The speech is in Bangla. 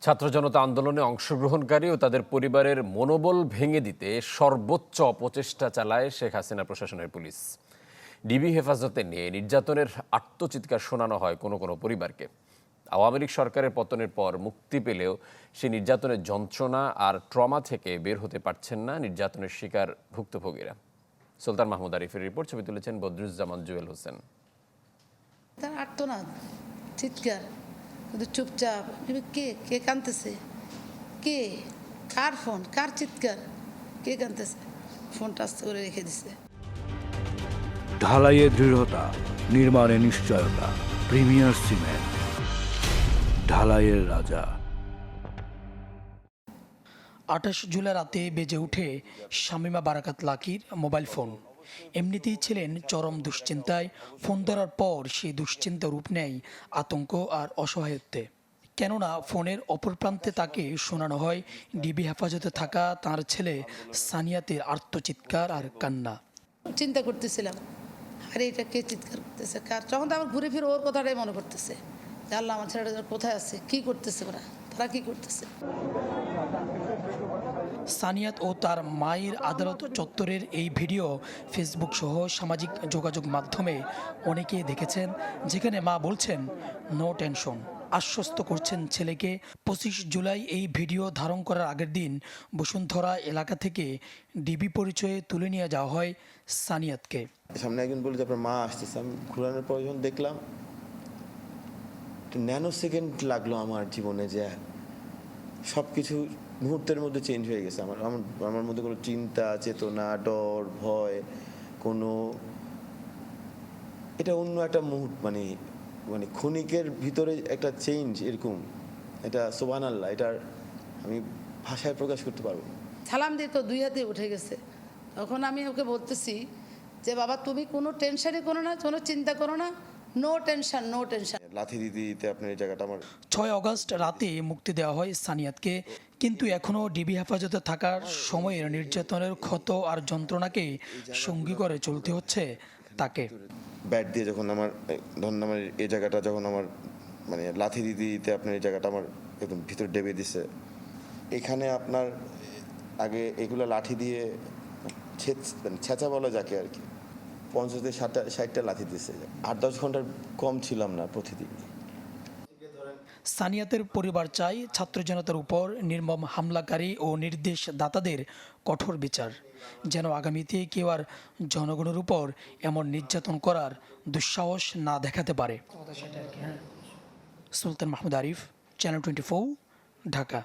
ছাত্র জনতা আন্দোলনে অংশগ্রহণকারী ও তাদের পরিবারের মনোবল ভেঙে দিতে সর্বোচ্চ অপচেষ্টা চালায় শেখ হাসিনা প্রশাসনের পুলিশ। ডিবি হেফাজতে নিয়ে নির্যাতনের আর্তচিৎকার শোনানো হয় কোনো কোনো পরিবারকে। আওয়ামী লীগ সরকারের পতনের পর মুক্তি পেলেও সেই নির্যাতনের যন্ত্রণা আর ট্রমা থেকে বের হতে পারছেন না নির্যাতনের শিকার ভুক্তভোগীরা। সুলতান মাহমুদ আরিফের রিপোর্ট, ছবি তুলেছেন বদরুজ্জামান জুয়েল হোসেন। তার আর্তনাদ, চিৎকার, কিন্তু চুপচাপ। কে কে কাঁদতেছে? কে? কার ফোন? কার চিৎকার? কে কাঁদতেছে? ফোনটা আস্তে করে রেখে দিছে। ঢালাইয়ে দৃঢ়তা, নির্মাণে নিশ্চয়তা। প্রিমিয়ার সিমেন্ট, ঢালাইয়ের রাজা। ২৮ জুলাই রাতে বেজে উঠে শামীমা বারাকাত লাকির মোবাইল ফোন। এমনিতেই ছিলেন চরম দুশ্চিন্তায়। ফোন ধরার পর সেই দুশ্চিন্তা রূপ নেয় আতঙ্ক আর অসহায়ত্বে। কেননা ফোনের অপর প্রান্তে তাকে শোনানো হয় ডিবি হেফাজতে থাকা তার ছেলে সানিয়াতের আর্তচিৎকার আর কান্না। চিন্তা করতেছিলাম, আরে এটা কে চিৎকার করতেছে, কার? তখন তো আমার ঘুরে ফিরে ওর কথাটাই মনে করতেছে যে আল্লাহ, আমার ছেলেটা কোথায় আছে, কি করতেছে ওরা, তারা কি করতেছে। সানিয়াত ও তার মায়ের আদালত চত্বরের এই ভিডিও ফেসবুক সহ সামাজিক যোগাযোগ মাধ্যমে অনেকে দেখেছেন, যেখানে মা বলছেন নো টেনশন, আশ্বস্ত করছেন ছেলেকে। ২৫ জুলাই এই ভিডিও ধারণ করার আগের দিন বসুন্ধরা এলাকা থেকে ডিবি পরিচয়ে তুলে নিয়ে যাওয়া হয় সানিয়াতকে। সামনে একজন বলে যে আপনার মা আসতেছে। আমি ঘুরানোর পর যখন দেখলাম, ন্যানো সেকেন্ড লাগলো আমার জীবনে যে সব কিছু মুহূর্তের মধ্যে চেঞ্জ হয়ে গেছে। আমার মধ্যে কোনো চিন্তা, চেতনা, ডর, ভয়, কোনো, এটা অন্য একটা মুহূর্ত, মানে ক্ষণিকের ভিতরে একটা চেঞ্জ, এরকম। এটা সুবহানাল্লাহ, এটার আমি ভাষায় প্রকাশ করতে পারবো না। সালাম দিয়ে তো দুই হাতে উঠে গেছে। তখন আমি ওকে বলতেছি যে বাবা, তুমি কোনো টেনশনই করো না, কোনো চিন্তা করো না, নো টেনশন, নো টেনশন। লাথি দিতে আপনার এই জায়গাটা আমার। ৬ অগস্ট রাতে মুক্তি দেওয়া হয় সানিয়াতকে, কিন্তু এখনও ডিবি হেফাজতে থাকার সময়ের নির্যাতনের ক্ষত আর যন্ত্রণাকে সঙ্গী করে চলতে হচ্ছে তাকে। ব্যাট দিয়ে যখন আমার এই জায়গাটা, যখন আমার লাথি দিতে আপনার এই জায়গাটা আমার একদম ভিতরে ডেবে দিছে। এখানে আপনার আগে এগুলো লাঠি দিয়ে ছেঁচা বলা যাকে আর কি, ৫০ থেকে ৬০টা লাথি দিছে। ৮-১০ ঘন্টার কম ছিলাম না প্রতিদিন। সানিয়াতের পরিবার চায় ছাত্র জনতার উপর নির্মম হামলাকারী ও নির্দেশদাতাদের কঠোর বিচার, যেন আগামীতে কেউ আর জনগণের উপর এমন নির্যাতন করার দুঃসাহস না দেখাতে পারে। সুলতান মাহমুদ আরিফ, চ্যানেল 24, ঢাকা।